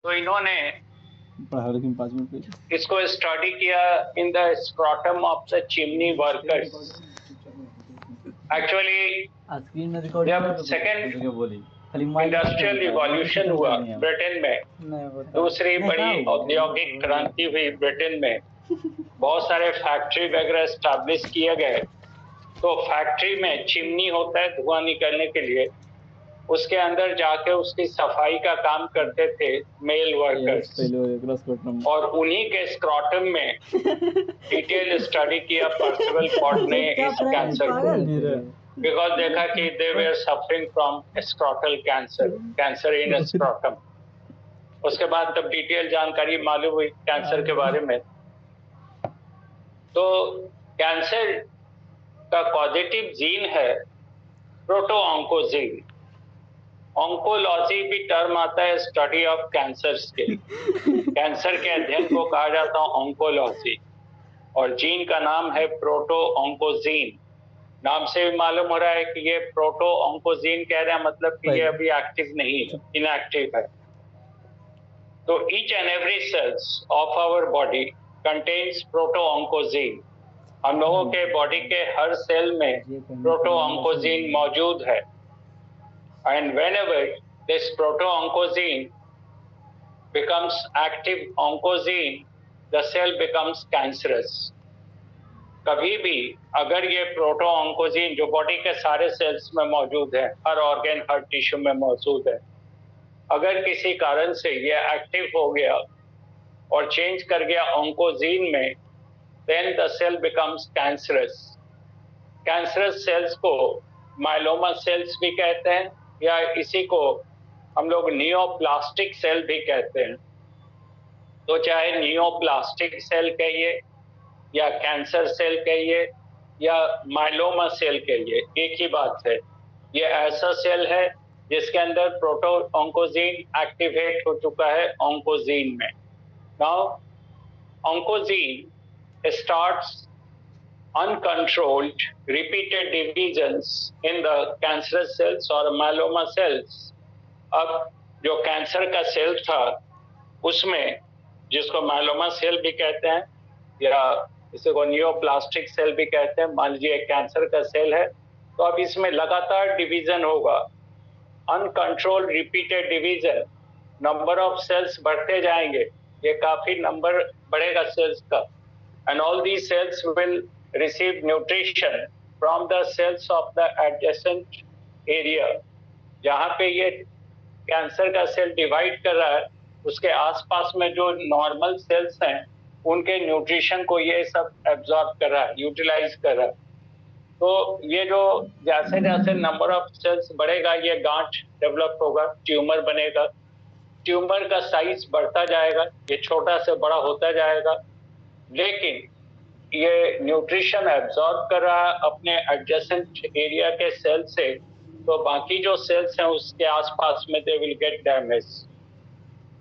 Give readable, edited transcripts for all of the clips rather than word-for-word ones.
तो इन्होंने पढ़ा लेकिन 5 मिनट पहले इसको स्टडी किया in the scrotum of the chimney workers. Actually screen में रिकॉर्ड जब सेकेंड क्या बोली इंडस्ट्रियल रिवॉल्यूशन हुआ ब्रिटेन में, दूसरी बड़ी औद्योगिक क्रांति हुई ब्रिटेन में, बहुत सारे फैक्ट्री वगैरह स्टैब्लिश किए गए। तो फैक्ट्री में चिमनी होता है धुआं निकलने के लिए, उसके अंदर जाके उसकी सफाई का काम करते थे मेल वर्कर्स, और उन्हीं के स्क्रॉटम में डिटेल स्टडी किया पर्सिवल पॉट ने इस कैंसर को, बिकॉज देखा कि they were suffering from scrotal cancer, cancer in scrotum. उसके बाद तब डिटेल जानकारी मालूम हुई कैंसर के बारे में। तो कैंसर का पॉजिटिव जीन है प्रोटो ऑन्कोजीन। ऑन्कोलॉजी भी टर्म आता है स्टडी ऑफ कैंसर्स के। कैंसर के अध्ययन को कहा जाता है ऑन्कोलॉजी, और जीन का नाम है प्रोटो ऑन्कोजीन। नाम से भी मालूम हो रहा है कि ये प्रोटो ऑन्कोजीन कह रहे हैं, मतलब कि ये अभी एक्टिव नहीं है, इनएक्टिव है। तो each and every cells of our body contains proto oncogene. हम लोगों के बॉडी के हर सेल में प्रोटो ऑन्कोजीन मौजूद है। And whenever this proto-oncogene becomes active oncogene, the cell becomes cancerous. कभी भी अगर ये प्रोटो-ऑन्कोजीन जो बॉडी के सारे सेल्स में मौजूद है, हर ऑर्गन हर टिश्यू में मौजूद है, अगर किसी कारण से ये एक्टिव हो गया और चेंज कर गया ऑन्कोजीन में, then the cell becomes cancerous. Cancerous cells को माइलोमा सेल्स भी कहते हैं, या इसी को हम लोग नियोप्लास्टिक सेल भी कहते हैं। तो चाहे नियोप्लास्टिक सेल कहिए या कैंसर सेल कहिए या माइलोमा सेल कहिए, एक ही बात है। ये ऐसा सेल है जिसके अंदर प्रोटो ऑन्कोजीन एक्टिवेट हो चुका है ऑन्कोजीन में। Now oncogene starts uncontrolled repeated divisions in the cancerous cells or myeloma cells। अब जो कैंसर का सेल था उसमें, जिसको माइलोमा सेल भी कहते हैं या इसे को नियोप्लास्टिक सेल भी कहते हैं, मान लीजिए कैंसर का सेल है, तो अब इसमें लगातार डिवीजन होगा, uncontrolled repeated division. Number of cells बढ़ते जाएंगे, ये काफी नंबर बढ़ेगा सेल्स का, and all these cells will receive nutrition from the cells of the adjacent area। जहाँ पे ये कैंसर का सेल डिवाइड कर रहा है, उसके आसपास में जो नॉर्मल सेल्स हैं उनके न्यूट्रिशन को ये सब एब्जॉर्ब कर रहा है, यूटिलाइज कर रहा है। तो ये जो जैसे जैसे नंबर ऑफ सेल्स बढ़ेगा, ये गांठ डेवलप होगा, ट्यूमर बनेगा, ट्यूमर का साइज बढ़ता जाएगा, ये छोटा से बड़ा होता जाएगा, लेकिन ये न्यूट्रिशन एब्जॉर्ब कर रहा है अपने एडजेसेंट एरिया के सेल से, तो बाकी जो सेल्स हैं उसके आसपास में दे विल गेट डैमेज।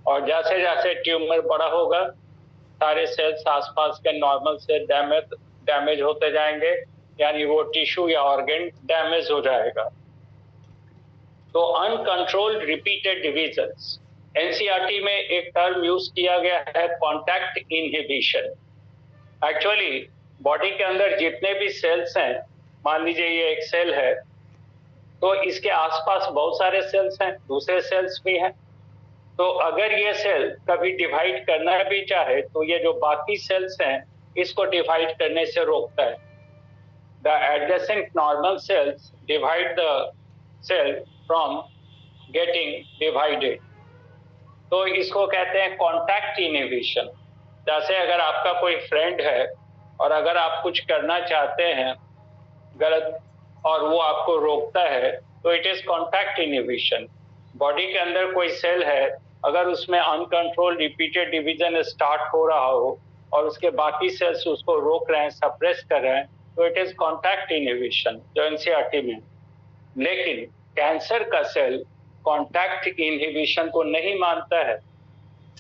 और जैसे जैसे ट्यूमर बड़ा होगा, सारे सेल्स आसपास के नॉर्मल से डैमेज होते जाएंगे, यानी वो टिश्यू या ऑर्गन डैमेज हो जाएगा। तो अनकंट्रोल्ड रिपीटेड डिवीजन्स, एनसीईआरटी में एक टर्म यूज किया गया है कॉन्टैक्ट इनहिबिशन। एक्चुअली बॉडी के अंदर जितने भी सेल्स हैं, मान लीजिए ये एक सेल है, तो इसके आसपास बहुत सारे सेल्स हैं, दूसरे सेल्स भी हैं। तो अगर ये सेल कभी डिवाइड करना भी चाहे तो ये जो बाकी सेल्स हैं इसको डिवाइड करने से रोकता है। The adjacent normal cells divide the cell from getting divided. तो इसको कहते हैं कॉन्टैक्ट इनहिबिशन। जैसे अगर आपका कोई फ्रेंड है और अगर आप कुछ करना चाहते हैं गलत और वो आपको रोकता है, तो it is contact inhibition. Body के अंदर कोई सेल है, अगर उसमें अनकंट्रोल रिपीटेड डिवीजन स्टार्ट हो रहा हो और उसके बाकी सेल्स उसको रोक रहे हैं, सप्रेस कर रहे हैं, तो इट इज कॉन्टैक्ट इनहिबिशन, जो एनसीईआरटी में। लेकिन कैंसर का सेल कॉन्टैक्ट इनहिबिशन को नहीं मानता है,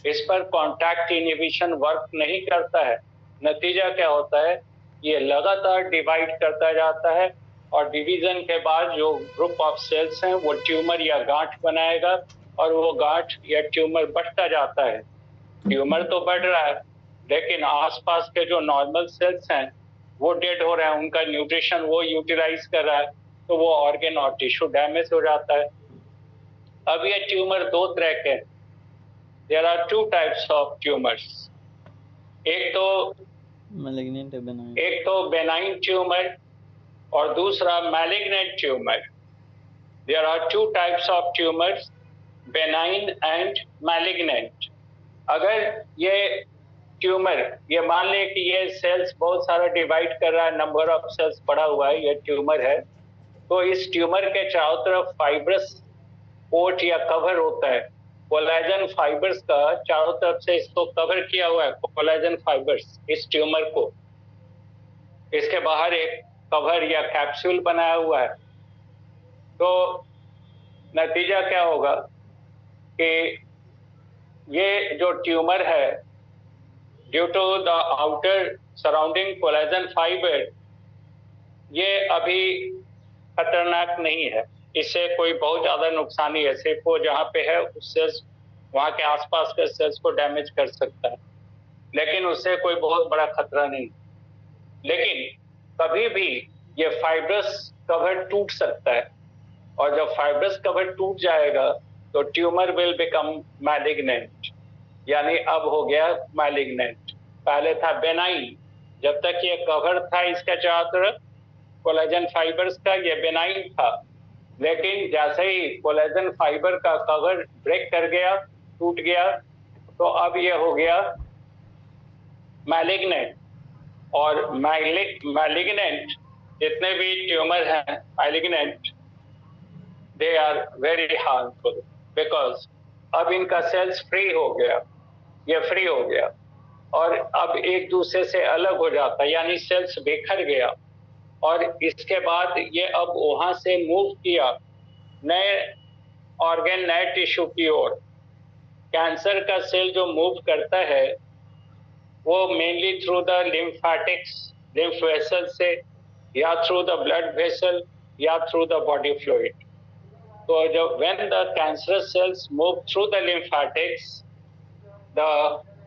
इस पर कॉन्टैक्ट इनहिबिशन वर्क नहीं करता है। नतीजा क्या होता है, ये लगातार डिवाइड करता जाता है और डिवीजन के बाद जो ग्रुप ऑफ सेल्स हैं वो ट्यूमर या गांठ बनाएगा, और वो गांठ या ट्यूमर बढ़ता जाता है। ट्यूमर तो बढ़ रहा है, लेकिन आसपास के जो नॉर्मल सेल्स हैं वो डेड हो रहे हैं, उनका न्यूट्रिशन वो यूटिलाइज कर रहा है, तो वो ऑर्गन और टिश्यू डैमेज हो जाता है। अब ये ट्यूमर दो तरह के, there are two types of tumours. एक तो बेनाइन ट्यूमर और दूसरा malignant tumour. There are two types of tumours, benign and malignant. अगर ये ट्यूमर, ये मान ले कि ये सेल्स बहुत सारा डिवाइड कर रहा है, नंबर ऑफ सेल्स बढ़ा हुआ है, ये ट्यूमर है, तो इस ट्यूमर के चारों तरफ फाइब्रस कोट या कवर होता है। कोलेजन फाइबर्स का चारों तरफ से इसको कवर किया हुआ है, कोलेजन फाइबर्स इस ट्यूमर को। इसके बाहर एक कवर या कैप्सूल बनाया हुआ है। तो नतीजा क्या होगा कि ये जो ट्यूमर है, due to the outer surrounding collagen fibre, ये अभी खतरनाक नहीं है, इससे कोई बहुत ज्यादा नुकसान नहीं है, सिर्फ वो जहाँ पे है उस सेल्स, वहाँ के आसपास के सेल्स को डैमेज कर सकता है, लेकिन उससे कोई बहुत बड़ा खतरा नहीं। लेकिन कभी भी ये फाइब्रस कवर टूट सकता है, और जब फाइब्रस कवर टूट जाएगा तो ट्यूमर विल बिकम मैलिग्नेंट, यानी अब हो गया मैलिग्नेंट। पहले था बेनाइन, जब तक ये कवर था इसका चारों तरफ कोलेजन फाइबर्स का, ये बेनाइन था। लेकिन जैसे ही कोलेजन फाइबर का कवर ब्रेक कर गया, टूट गया, तो अब ये हो गया मैलिग्नेंट। और मैलिग्नेंट जितने भी ट्यूमर हैं malignant, they are very harmful, because अब इनका सेल्स फ्री हो गया, ये फ्री हो गया और अब एक दूसरे से अलग हो जाता है, यानी सेल्स बिखर गया। और इसके बाद ये अब वहां से मूव किया नए ऑर्गन, नए टिश्यू की ओर। कैंसर का सेल जो मूव करता है वो mainly through the lymphatics, lymph vessel से, या थ्रू द ब्लड वेसल, या थ्रू द बॉडी फ्लूइड। तो जब when the cancerous cells move through the lymphatics, the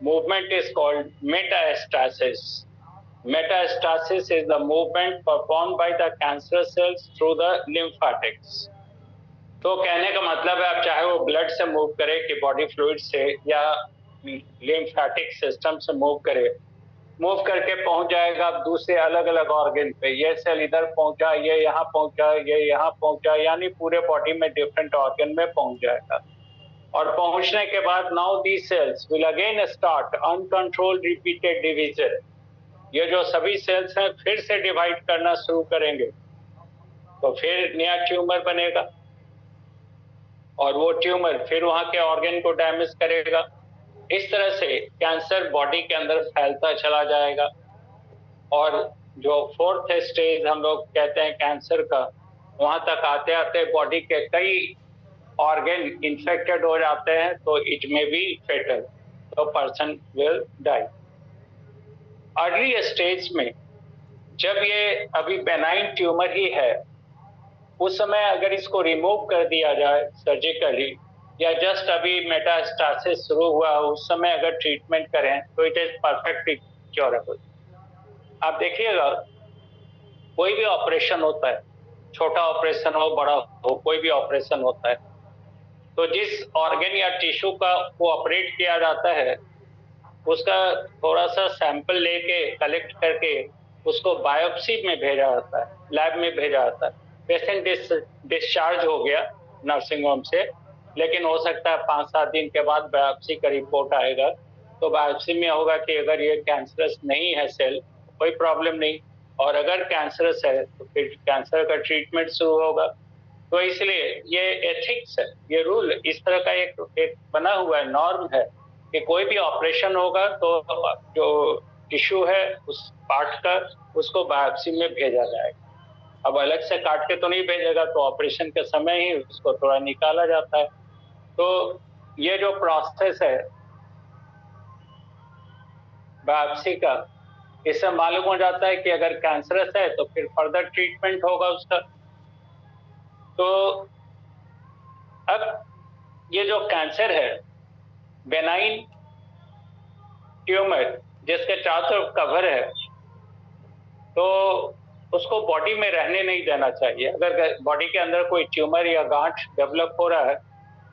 movement is called metastasis. Metastasis is the movement performed by the cancerous cells through the lymphatics. तो कहने का मतलब है, आप चाहे वो ब्लड से मूव करे कि बॉडी फ्लूइड से या लिम्फेटिक सिस्टम से मूव करे, मूव करके पहुंच जाएगा अब दूसरे अलग अलग ऑर्गन पे। ये सेल इधर पहुंचा, ये यहाँ पहुंचा, ये यहाँ पहुंचा, यानी पूरे बॉडी में डिफरेंट ऑर्गन में पहुंच जाएगा। और पहुंचने के बाद now the cells will again start uncontrolled repeated division. ये जो सभी सेल्स हैं फिर से डिवाइड करना शुरू करेंगे, तो फिर नया ट्यूमर बनेगा और वो ट्यूमर फिर वहां के ऑर्गन को डैमेज करेगा। इस तरह से कैंसर बॉडी के अंदर फैलता चला जाएगा। और जो फोर्थ स्टेज हम लोग कहते हैं कैंसर का, वहां तक आते आते बॉडी के कई ऑर्गन इंफेक्टेड हो जाते हैं, तो इट मे बी फेटल, तो person will die. Early stage में जब ये अभी बेनाइन ट्यूमर ही है, उस समय अगर इसको रिमूव कर दिया जाए सर्जिकली, या जस्ट अभी मेटास्टासिस शुरू हुआ उस समय अगर ट्रीटमेंट करें, तो इट इज परफेक्टली क्योरेबल। आप देखिएगा कोई भी ऑपरेशन होता है, छोटा ऑपरेशन हो बड़ा हो, कोई भी ऑपरेशन होता है, तो जिस ऑर्गन या टिश्यू का वो ऑपरेट किया जाता है उसका थोड़ा सा सैंपल लेके कलेक्ट करके उसको बायोप्सी में भेजा जाता है, लैब में भेजा जाता है। पेशेंट डिस्चार्ज हो गया नर्सिंग होम से, लेकिन हो सकता है 5-7 दिन के बाद बायोप्सी का रिपोर्ट आएगा, तो बायोप्सी में होगा कि अगर ये कैंसरस नहीं है सेल, कोई प्रॉब्लम नहीं, और अगर कैंसरस है तो फिर कैंसर का ट्रीटमेंट शुरू होगा। तो इसलिए ये एथिक्स है, ये रूल इस तरह का एक बना हुआ है, नॉर्म है कि कोई भी ऑपरेशन होगा तो जो टिश्यू है उस पार्ट का उसको बायोप्सी में भेजा जाएगा। अब अलग से काट के तो नहीं भेजेगा, तो ऑपरेशन के समय ही उसको थोड़ा निकाला जाता है। तो ये जो प्रोसेस है बायोप्सी का, इससे मालूम हो जाता है कि अगर कैंसरस है तो फिर फर्दर ट्रीटमेंट होगा उसका। तो अब ये जो कैंसर है, बेनाइन ट्यूमर जिसके चारों तरफ कवर है, तो उसको बॉडी में रहने नहीं देना चाहिए। अगर बॉडी के अंदर कोई ट्यूमर या गांठ डेवलप हो रहा है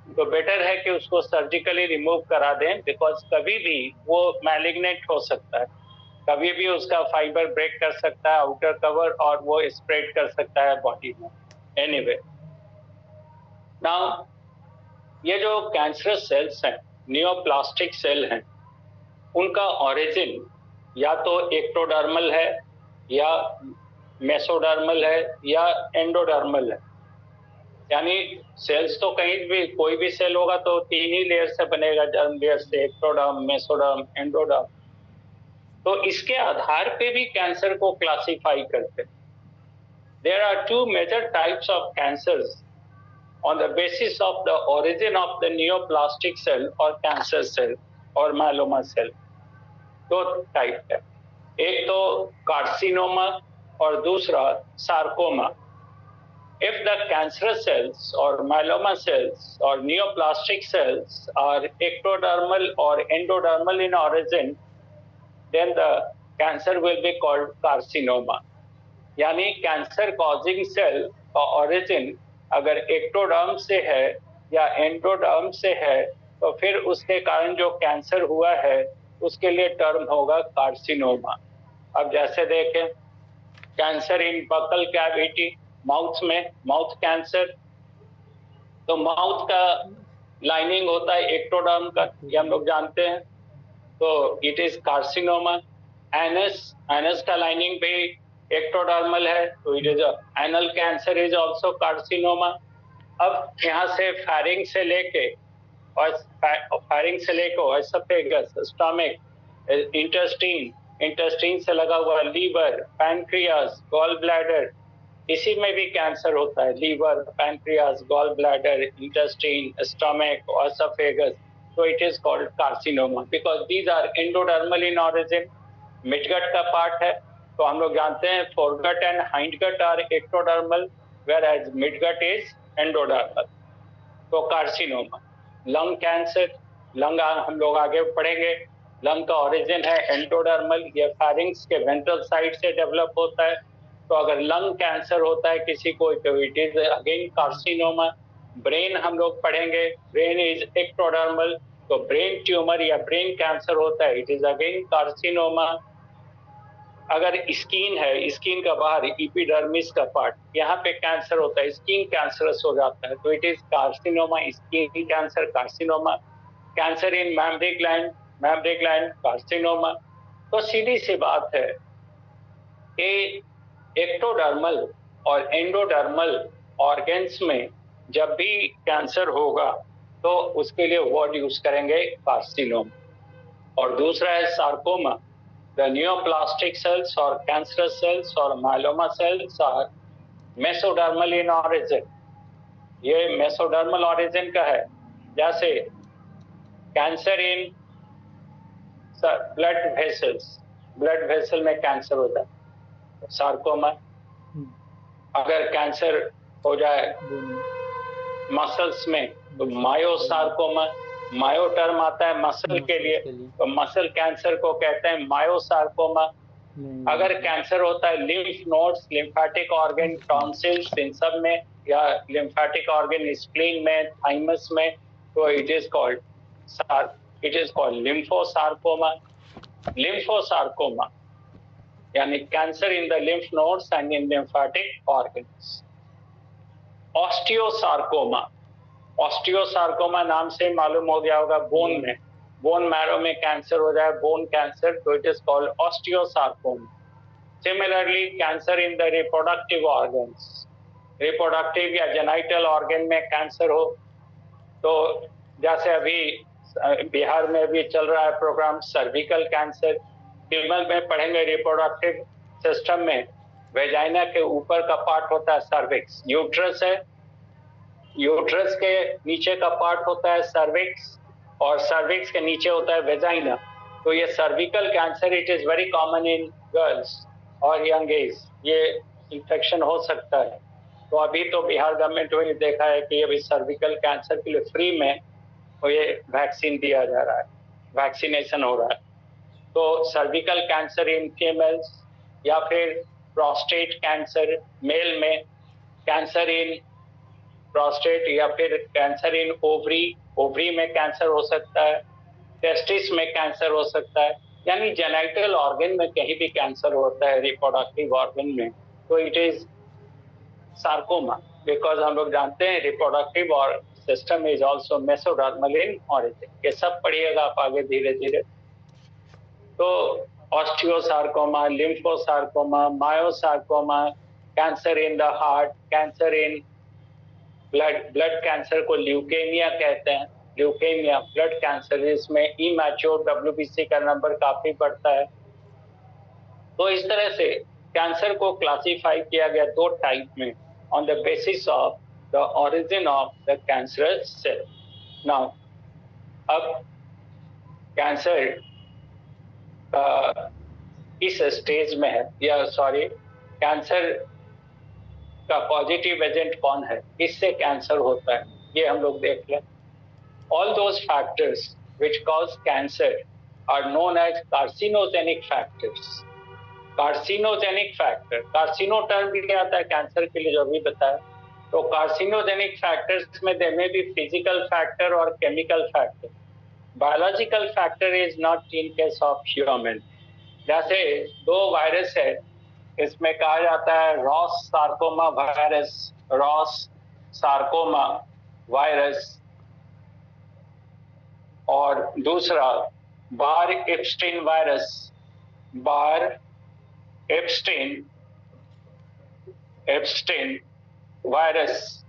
तो बेटर है कि उसको सर्जिकली रिमूव करा दें, बिकॉज कभी भी वो मैलिग्नेंट हो सकता है, कभी भी उसका फाइबर ब्रेक कर सकता है आउटर कवर और वो स्प्रेड कर सकता है बॉडी में। एनीवे, नाउ ये जो कैंसरस सेल्स हैं, नियोप्लास्टिक सेल हैं, उनका ओरिजिन या तो एक्टोडर्मल है या मेसोडर्मल है या एंडोडर्मल है। यानी सेल्स तो कहीं भी कोई भी सेल होगा तो 3 ही लेयर से बनेगा, जर्म लेयर से, एक्टोडर्म, मेसोडर्म, एंडोडर्म। तो इसके आधार पे भी कैंसर को क्लासिफाई करते हैं। There are two major types of cancers on the basis of the origin of the neoplastic cell or cancer cell or myeloma cell. दो टाइप है, एक तो कार्सिनोमा और दूसरा sarcoma. If the cancerous cells or myeloma cells or neoplastic cells are ectodermal or endodermal in origin, then the cancer will be called carcinoma. यानी cancer causing cell का origin अगर ectoderm से है या एंडोडर्म से है तो फिर उसके कारण जो कैंसर हुआ है उसके लिए टर्म होगा कार्सिनोमा। अब जैसे देखें, cancer in buccal cavity, mouth में, माउथ कैंसर, तो माउथ का लाइनिंग होता है एक्टोडर्म का, ये हम लोग जानते हैं, तो it is carcinoma. Anus, anus का लाइनिंग भी एक्टोडर्मल है, तो it is anal cancer is also carcinoma. अब यहाँ से फैरिंग से लेके और एसोफेगस, स्टमक, इंटेस्टाइन, इंटेस्टाइन से लगा हुआ लीवर, पैनक्रियास, गॉल ब्लैडर, इसी में भी कैंसर होता है, liver, pancreas, gall bladder, intestine, stomach, oesophagus. So it is called carcinoma because these are endodermal in origin. Midgut का पार्ट है, तो हम लोग जानते हैं foregut and hindgut are ectodermal whereas midgut is endodermal. तो कार्सिनोमा। लंग कैंसर, लंग हम लोग आगे पढ़ेंगे, लंग का ओरिजिन है एंडोडर्मल, ये फैरिंग्स के वेंट्रल साइड से डेवलप होता है। तो अगर लंग कैंसर होता है किसी को तो it is again carcinoma. Brain हम लोग पढ़ेंगे, ब्रेन इज एक्टोडर्मल, तो ब्रेन ट्यूमर या ब्रेन कैंसर होता है, इट इज अगेन कार्सिनोमा। अगर स्किन है, स्किन का बाहर एपिडर्मिस का पार्ट, यहाँ पे कैंसर होता है, स्किन कैंसरस हो जाता है, तो it is carcinoma, skin cancer, carcinoma. Cancer in mammary gland, mammary gland, carcinoma. तो सीधी सी बात है कि एक्टोडर्मल और एंडोडर्मल ऑर्गन्स में जब भी कैंसर होगा तो उसके लिए वर्ड यूज करेंगे कार्सिनोमा। और दूसरा है sarcoma. The neoplastic cells or cancerous cells or myeloma cells are mesodermal in origin. ये mesodermal origin का है, जैसे cancer in blood vessels, blood vessel में कैंसर होता है, सार्कोमा। अगर कैंसर हो जाए मसल्स में तो मायोसार्कोमा, मायो टर्म आता है मसल के लिए, तो मसल कैंसर को कहते हैं मायोसार्कोमा। अगर कैंसर होता है lymph nodes, lymphatic organ, tonsils, इन सब में, या लिम्फेटिक ऑर्गन स्प्लीन में, थाइमस में, तो it is called lymphosarcoma. Lymphosarcoma यानी cancer in the lymph nodes and in lymphatic organs. Osteosarcoma, osteosarcoma नाम से मालूम हो गया होगा, बोन में, बोन मैरो में कैंसर हो जाए, बोन कैंसर, तो it is called osteosarcoma. Similarly cancer in the reproductive organs, reproductive या जेनाइटल ऑर्गन में कैंसर हो, तो जैसे अभी बिहार में भी चल रहा है प्रोग्राम सर्विकल कैंसर, फीमेल में पढ़ेंगे रिप्रोडक्टिव सिस्टम में, वेजाइना के ऊपर का पार्ट होता है सर्विक्स, यूट्रस है, यूट्रस के नीचे का पार्ट होता है सर्विक्स, और सर्विक्स के नीचे होता है वेजाइना। तो ये cervical cancer it is very common in girls और यंग एज, ये इंफेक्शन हो सकता है। तो अभी तो बिहार गवर्नमेंट ने देखा है कि अभी सर्विकल कैंसर के लिए फ्री में तो ये वैक्सीन दिया जा रहा है, वैक्सीनेशन हो रहा है। तो सर्विकल कैंसर इन फीमेल्स या फिर प्रोस्टेट कैंसर मेल में, कैंसर इन प्रोस्टेट या फिर कैंसर इन ओवरी, ओवरी में कैंसर हो सकता है, टेस्टिस में कैंसर हो सकता है, यानी जेनेटिकल ऑर्गन में कहीं भी कैंसर होता है, रिप्रोडक्टिव ऑर्गन में, तो इट इज सार्कोमा। बिकॉज हम लोग जानते हैं रिप्रोडक्टिव और system is also mesodermal in origin. ये सब पढ़िएगा आप आगे धीरे धीरे। तो osteosarcoma, lymphosarcoma, myosarcoma, cancer in the heart, cancer in blood cancer को ल्यूकेमिया कहते हैं। ल्यूकेमिया ब्लड कैंसर, इसमें इमैच्योर डब्ल्यूबीसी का नंबर काफी बढ़ता है। तो इस तरह से कैंसर को क्लासिफाई किया गया दो टाइप में, on the basis of the origin of the cancerous cell. Now अब कैंसर इस स्टेज में है, या सॉरी, कैंसर का पॉजिटिव एजेंट कौन है, इससे कैंसर होता है, ये हम लोग देख लें। All those factors which cause cancer are known as carcinogenic factors. Carcinogenic factor, carcino term भी आता है कैंसर के लिए, जो भी बताया। तो carcinogenic factors में there may be physical factor और chemical factor. Biological factor is not in case of human. जैसे दो वायरस है, इसमें कहा जाता है Rous sarcoma virus, Rous sarcoma virus, और दूसरा Barr Epstein virus, Barr Epstein virus.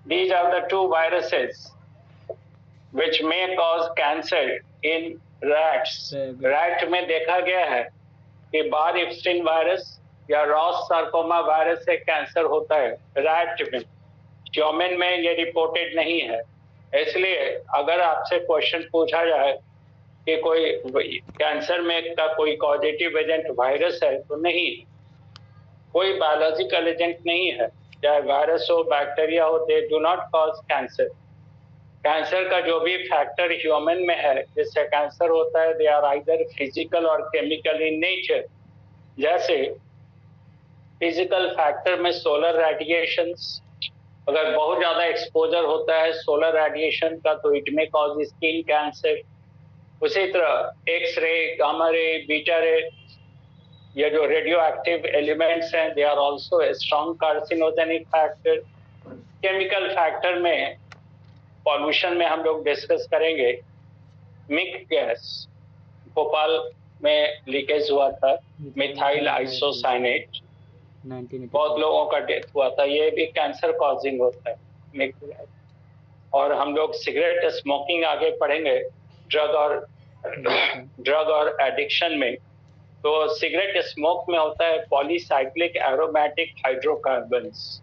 These are the two viruses which may cause cancer in rats. Rat में देखा गया है कि बार एप्स्टीन वायरस या रॉस सार्कोमा वायरस से कैंसर होता है रैट में। ह्यूमन में ये रिपोर्टेड नहीं है। इसलिए अगर आपसे क्वेश्चन पूछा जाए कि कोई कैंसर में का कोई कॉजेटिव एजेंट वायरस है, तो नहीं, कोई बायोलॉजिकल एजेंट नहीं है, चाहे वायरस हो बैक्टीरिया हो, they do not cause cancer. Cancer का जो भी फैक्टर ह्यूमन में है जिससे कैंसर होता है, दे आर आइदर फिजिकल और केमिकल इन नेचर। जैसे फिजिकल फैक्टर में सोलर रेडिएशंस, अगर बहुत ज्यादा एक्सपोजर होता है सोलर रेडिएशन का तो इट में कॉज स्किन कैंसर। उसी तरह X ray, gamma ray, beta रे, ये जो रेडियो एक्टिव एलिमेंट्स हैं, they are also a strong carcinogenic factor. Chemical factor में पॉल्यूशन में हम लोग डिस्कस करेंगे। मिक गैस भोपाल में लीकेज हुआ था, मिथाइल आइसोसाइनेट, बहुत लोगों का डेथ हुआ था, ये भी कैंसर कॉजिंग होता है। और हम लोग सिगरेट स्मोकिंग आगे पढ़ेंगे, ड्रग और एडिक्शन में। तो सिगरेट स्मोक में होता है polycyclic aromatic hydrocarbons,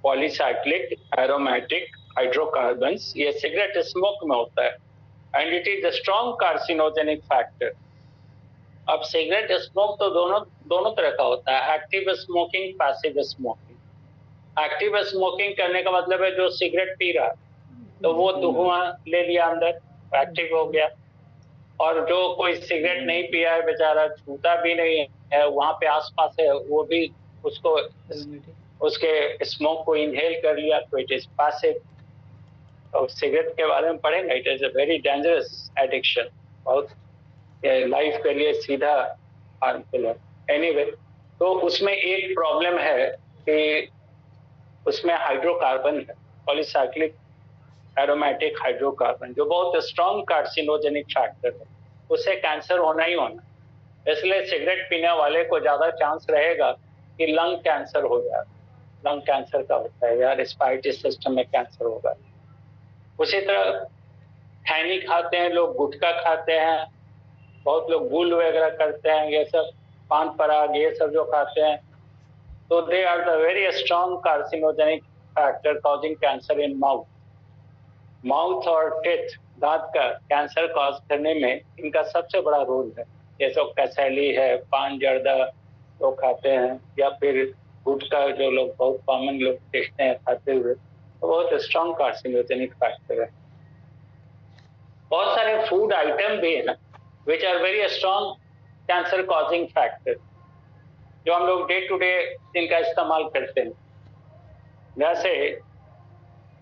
polycyclic aromatic hydrocarbons, ये सिगरेट स्मोक में होता है and it is a strong carcinogenic factor. अब सिगरेट स्मोक तो दोनों तरह का होता है, active smoking, passive smoking. Active smoking करने का मतलब है जो सिगरेट पी रहा तो वो धुआं ले लिया अंदर, एक्टिव हो गया। और जो कोई सिगरेट नहीं पिया है बेचारा, छूता भी नहीं है, वहां पे आसपास है, वो भी उसको उसके स्मोक को इनहेल कर लिया, तो इट इज पैसिव। और सिगरेट के बारे में पढ़ेंगे, it is a very dangerous addiction, बहुत लाइफ के लिए सीधा हार्मफुल है। एनीवे, तो उसमें एक प्रॉब्लम है कि उसमें हाइड्रोकार्बन है, पॉलीसाइक्लिक एरोमेटिक हाइड्रोकार्बन, जो बहुत स्ट्रॉन्ग कार्सिनोजेनिक फैक्टर है, उससे कैंसर होना ही होना। इसलिए सिगरेट पीने वाले को ज्यादा चांस रहेगा कि लंग कैंसर हो जाए, लंग कैंसर का होता है या रेस्पिरेटरी सिस्टम में कैंसर होगा। उसी तरह खैनी खाते हैं लोग, गुटखा खाते हैं, बहुत लोग गुल वगैरह करते हैं, ये सब पान पराग ये सब जो खाते हैं, तो they are the very strong carcinogenic factor causing cancer in mouth. Mouth और टेथ, दांत का कैंसर कॉज करने में इनका सबसे बड़ा रोल है। जैसे कसैली है, पान जर्दा लोग खाते हैं, या फिर गुटखा जो लोग बहुत कॉमन लोग देखते हैं खाते हुए, तो बहुत स्ट्रॉन्ग कार्सिनोजेनिक फैक्टर है। बहुत सारे फूड आइटम भी है which are very strong cancer causing factor, जो हम लोग डे टू डे इनका इस्तेमाल करते हैं। जैसे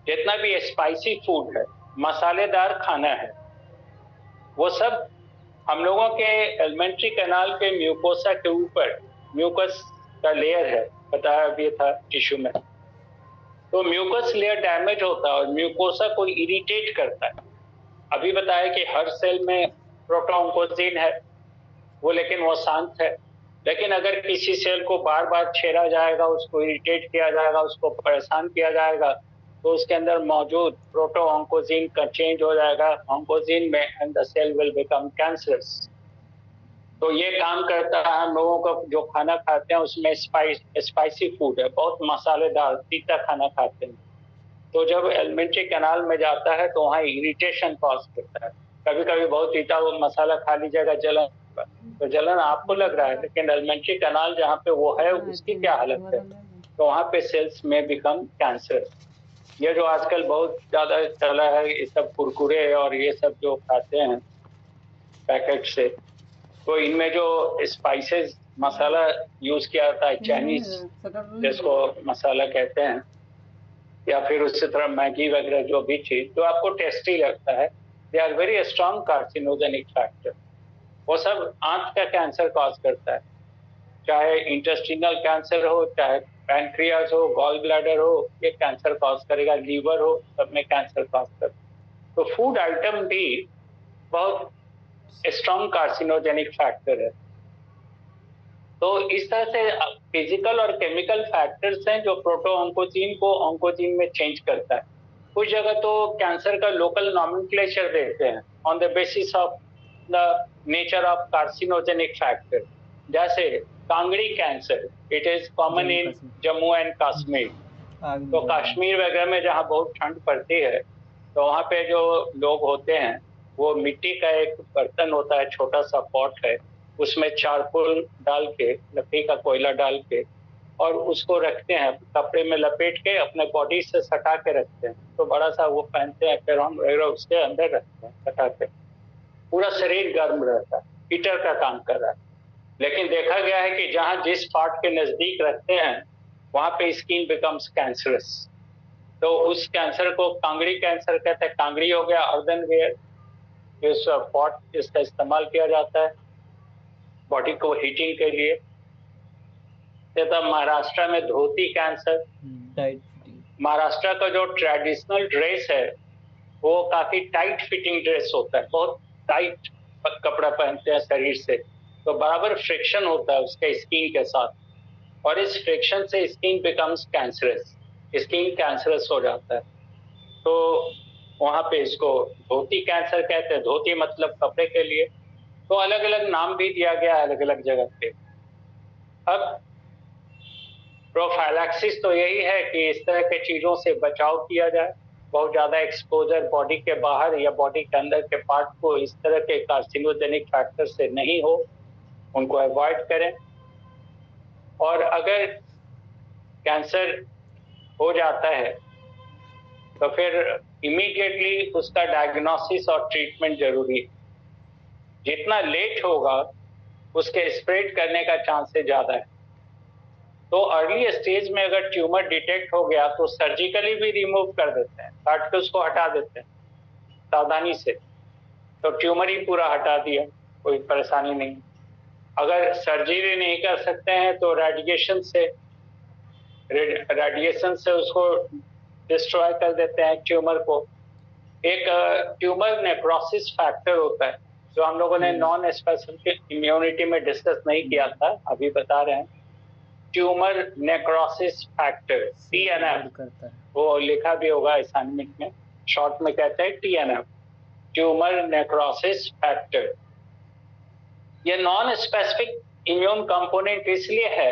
जितना भी स्पाइसी फूड है, मसालेदार खाना है, वो सब हम लोगों के एलिमेंट्री कैनाल के म्यूकोसा के ऊपर, म्यूकस का लेयर है, बताया भी था टिश्यू में, तो म्यूकस लेयर डैमेज होता है और म्यूकोसा को इरिटेट करता है। अभी बताया कि हर सेल में प्रोटोऑन्कोजीन है वो, लेकिन वो शांत है। लेकिन अगर किसी सेल को बार बार छेड़ा जाएगा, उसको इरिटेट किया जाएगा, उसको परेशान किया जाएगा, तो उसके अंदर मौजूद प्रोटोऑन्कोजीन का चेंज हो जाएगा ऑन्कोजीन में, and the cell will become cancerous. तो ये काम करता है हम लोगों को, जो खाना खाते हैं उसमें स्पाइसी फूड है, बहुत मसालेदार तीता खाना खाते हैं, तो जब एलिमेंट्री कैनाल में जाता है तो वहाँ इरिटेशन कॉज करता है। कभी कभी बहुत तीता मसाला खा लीजिएगा, जलन, तो जलन आपको लग रहा है, लेकिन एलिमेंट्री कैनाल जहाँ पे वो है उसकी क्या हालत है, तो वहाँ पे सेल्स में बिकम कैंसर। ये जो आजकल बहुत ज्यादा चला है, ये सब कुरकुरे और ये सब जो खाते हैं पैकेट से, तो इनमें जो स्पाइसेस मसाला यूज किया जाता है, चाइनीज जिसको मसाला कहते हैं, या फिर उसी तरह मैगी वगैरह जो भी चीज जो आपको टेस्टी लगता है, they are very strong carcinogenic factor. वो सब आंत का कैंसर कॉज करता है, चाहे इंटेस्टिनल कैंसर हो, चाहे पैनक्रियाज हो, गॉल ब्लैडर हो, ये कैंसर कॉज करेगा, लीवर हो, सब में कैंसर कॉज करेगा। तो फूड आइटम भी बहुत स्ट्रॉन्ग कार्सिनोजेनिक फैक्टर है। तो इस तरह से फिजिकल और केमिकल फैक्टर्स हैं जो प्रोटोऑन्कोजीन को ऑन्कोजीन में चेंज करता है। कुछ जगह तो कैंसर का लोकल नॉमेनक्लेचर देते हैं on the basis of the nature of carcinogenic factor. जैसे Kangri cancer, it is common in Jammu and Kashmir. तो कश्मीर वगैरह में जहाँ बहुत ठंड पड़ती है, तो वहाँ पे जो लोग होते हैं, वो मिट्टी का एक बर्तन होता है, छोटा सा पॉट है, उसमें चारकोल डाल के, लकड़ी का कोयला डाल के, और उसको रखते हैं कपड़े में लपेट के, अपने बॉडी से सटा के रखते हैं। तो बड़ा सा वो पहनते हैं पेरॉन वगैरह, उसके अंदर रखते हैं सटा के, पूरा शरीर गर्म रहता है, हीटर का काम कर रहा है। लेकिन देखा गया है कि जहां जिस पार्ट के नजदीक रखते हैं वहां पे स्किन बिकम्स कैंसरस। तो उस कैंसर को कांगड़ी कैंसर कहते हैं। कांगड़ी हो गया अर्दनवेयर, इस पॉट इसका इस्तेमाल किया जाता है बॉडी को हीटिंग के लिए। तथा महाराष्ट्र में धोती कैंसर, महाराष्ट्र का जो ट्रेडिशनल ड्रेस है वो काफी टाइट फिटिंग ड्रेस होता है, बहुत टाइट कपड़ा पहनते हैं शरीर से, तो बराबर फ्रिक्शन होता है उसके स्किन के साथ, और इस फ्रिक्शन से skin becomes cancerous, skin cancerous हो जाता है। तो वहां पे इसको धोती कैंसर कहते हैं। धोती मतलब कपड़े के लिए, तो अलग अलग नाम भी दिया गया अलग अलग जगह पे। अब प्रोफाइलैक्सिस तो यही है कि इस तरह के चीजों से बचाव किया जाए, बहुत ज्यादा एक्सपोजर बॉडी के बाहर या बॉडी के अंदर के पार्ट को इस तरह के कार्सिनोजेनिक फैक्टर से नहीं हो, उनको अवॉइड करें। और अगर कैंसर हो जाता है तो फिर इमीडिएटली उसका डायग्नोसिस और ट्रीटमेंट जरूरी है। जितना लेट होगा उसके स्प्रेड करने का चांसेस ज्यादा है। तो अर्ली स्टेज में अगर ट्यूमर डिटेक्ट हो गया तो सर्जिकली भी रिमूव कर देते हैं, काट के उसको हटा देते हैं सावधानी से, तो ट्यूमर ही पूरा हटा दिया, कोई परेशानी नहीं। अगर सर्जरी नहीं कर सकते हैं तो रेडिएशन से उसको डिस्ट्रॉय कर देते हैं ट्यूमर को। एक ट्यूमर नेक्रोसिस फैक्टर होता है जो हम लोगों ने नॉन स्पेसिफिक इम्यूनिटी में डिस्कस नहीं किया था, अभी बता रहे हैं। ट्यूमर नेक्रोसिस फैक्टर TNF, वो लिखा भी होगा असाइनमेंट में, शॉर्ट में कहते हैं TNF, ट्यूमर नेक्रोसिस फैक्टर। ये नॉन स्पेसिफिक इम्यून कंपोनेंट इसलिए है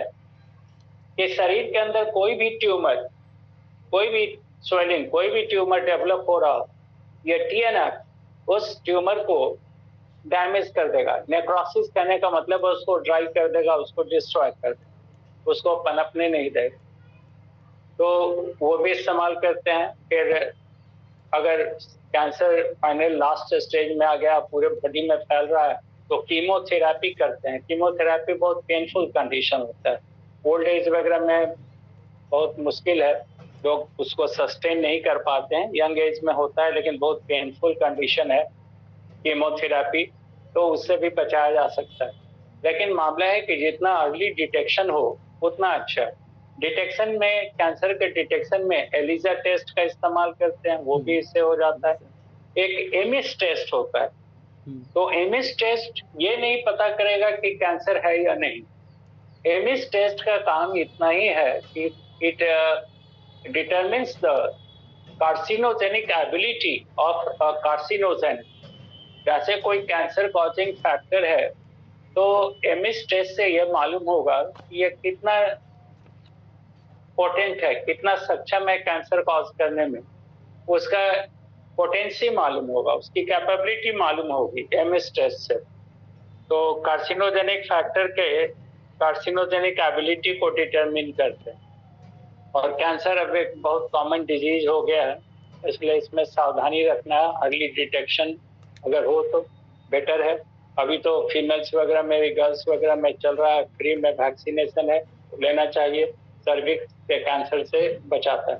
कि शरीर के अंदर कोई भी ट्यूमर, कोई भी स्वेलिंग, कोई भी ट्यूमर डेवलप हो रहा, ये TNF उस ट्यूमर को डैमेज कर देगा। नेक्रोसिस कहने का मतलब उसको ड्राई कर देगा, उसको डिस्ट्रॉय कर देगा। उसको पनपने नहीं देगा, तो वो भी इस्तेमाल करते हैं। फिर अगर कैंसर फाइनल लास्ट स्टेज में आ गया, पूरे बॉडी में फैल रहा है, तो कीमोथेरेपी करते हैं। कीमोथेरेपी बहुत पेनफुल कंडीशन होता है, ओल्ड एज वगैरह में बहुत मुश्किल है, लोग उसको सस्टेन नहीं कर पाते हैं। यंग एज में होता है लेकिन बहुत पेनफुल कंडीशन है कीमोथेरेपी, तो उससे भी बचाया जा सकता है। लेकिन मामला है कि जितना अर्ली डिटेक्शन हो उतना अच्छा है। डिटेक्शन में, कैंसर के डिटेक्शन में एलिजा टेस्ट का इस्तेमाल करते हैं, वो भी इससे हो जाता है। एक एमिस टेस्ट होता है, तो एमिस टेस्ट ये नहीं पता करेगा कि कैंसर है या नहीं। एमिस टेस्ट का काम इतना ही है कि it determines the carcinogenic ability of carcinogen. जैसे कोई कैंसर कॉजिंग फैक्टर है, तो एमिस टेस्ट से यह मालूम होगा कि ये कितना पोटेंट है, कितना सक्षम है कैंसर कॉज करने में। उसका पोटेंसी मालूम होगा, उसकी कैपेबिलिटी मालूम होगी एमिस टेस्ट से। तो कार्सिनोजेनिक फैक्टर के कार्सिनोजेनिक एबिलिटी को डिटरमिन करते हैं। और कैंसर अब एक बहुत कॉमन डिजीज हो गया है, इसलिए इसमें सावधानी रखना, अर्ली डिटेक्शन अगर हो तो बेटर है। अभी तो फीमेल्स वगैरह में भी, गर्ल्स वगैरह में चल रहा है, फ्री में वैक्सीनेशन है, लेना चाहिए, सर्विक्स के कैंसर से बचाता है।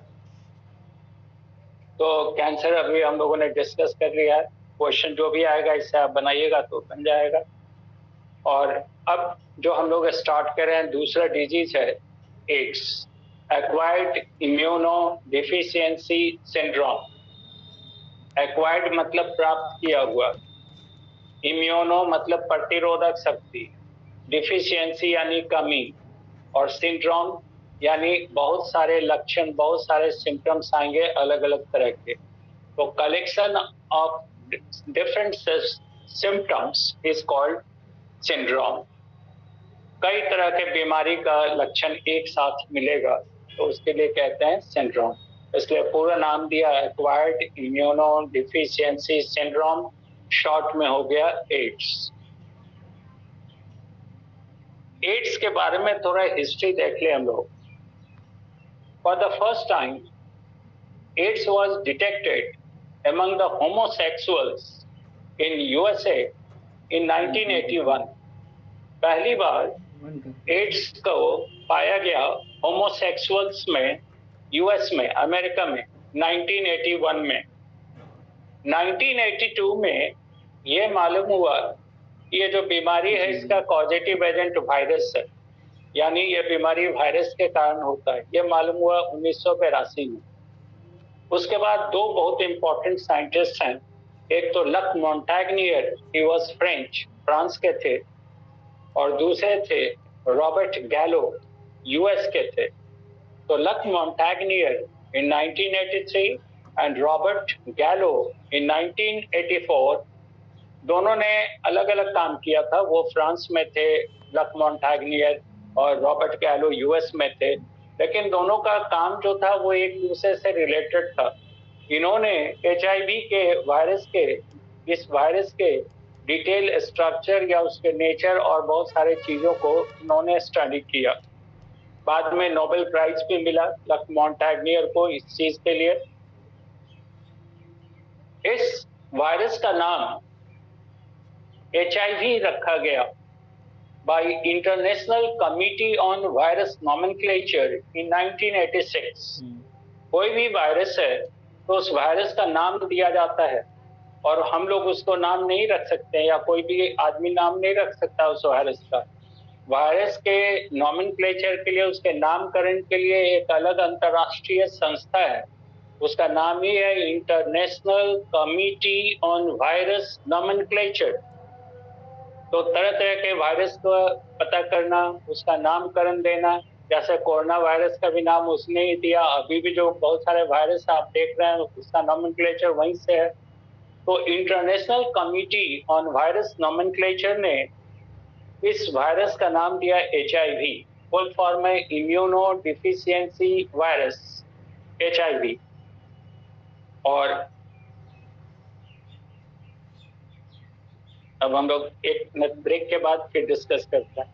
तो कैंसर अभी हम लोगों ने डिस्कस कर लिया है। क्वेश्चन जो भी आएगा इससे आप बनाइएगा तो बन जाएगा। और अब जो हम लोग स्टार्ट कर रहे हैं, दूसरा डिजीज है AIDS, acquired immunodeficiency syndrome. Acquired मतलब प्राप्त किया हुआ, इम्यूनो मतलब प्रतिरोधक शक्ति, डिफिशियंसी यानी कमी, और सिंड्रोम यानी बहुत सारे लक्षण, बहुत सारे सिम्टम्स आएंगे अलग अलग तरह के। तो collection of different symptoms is called syndrome. कई तरह के बीमारी का लक्षण एक साथ मिलेगा तो उसके लिए कहते हैं सिंड्रोम। इसलिए पूरा नाम दिया acquired immunodeficiency syndrome, short में हो गया एड्स। एड्स के बारे में थोड़ा हिस्ट्री देख ले हम लोग। For the first time AIDS was detected among the homosexuals in USA in 1981। पहली बार एड्स को पाया गया होमोसेक्सुअल्स में, यूएस में, अमेरिका में 1981 में। 1982 में ये मालूम हुआ कि ये जो बीमारी है इसका कॉजेटिव एजेंट वायरस है, यानी ये बीमारी वायरस के कारण होता है, ये मालूम हुआ 1982 में। उसके बाद दो बहुत इंपॉर्टेंट साइंटिस्ट हैं, एक तो Luc Montagnier, he was French, France के थे, और दूसरे थे रॉबर्ट गैलो, यूएस के थे। तो लक मोंटैग्नियर इन 1983 एंड रॉबर्ट गैलो इन 1984, दोनों ने अलग अलग काम किया था। वो फ्रांस में थे, लक मोंटैग्नियर, और रॉबर्ट गैलो यूएस में थे, लेकिन दोनों का काम जो था वो एक दूसरे से रिलेटेड था। इन्होंने HIV के वायरस के, इस वायरस के डिटेल स्ट्रक्चर या उसके नेचर और बहुत सारे चीजों को इन्होंने स्टडी किया। बाद में नोबेल प्राइज भी मिला लक मोंटैग्नियर को इस चीज के लिए। इस वायरस का नाम HIV रखा गया by International Committee on Virus Nomenclature in 1986। कोई भी वायरस है तो उस वायरस का नाम दिया जाता है, और हम लोग उसको नाम नहीं रख सकते, या कोई भी आदमी नाम नहीं रख सकता उस वायरस का। वायरस के नोमेनक्लेचर के लिए, उसके नामकरण के लिए एक अलग अंतरराष्ट्रीय संस्था है, उसका नाम ही है international committee on virus nomenclature. तो तरह तरह के वायरस को पता करना, उसका नामकरण देना, जैसे कोरोना वायरस का भी नाम उसने ही दिया। अभी भी जो बहुत सारे वायरस आप देख रहे हैं उसका नोमेनक्लेचर वहीं से है। तो international committee on virus nomenclature ने इस वायरस का नाम दिया HIV। फुल फॉर्म है इम्यूनो डिफिशियंसी वायरस, HIV। और अब हम लोग एक मिनट ब्रेक के बाद फिर डिस्कस करते हैं।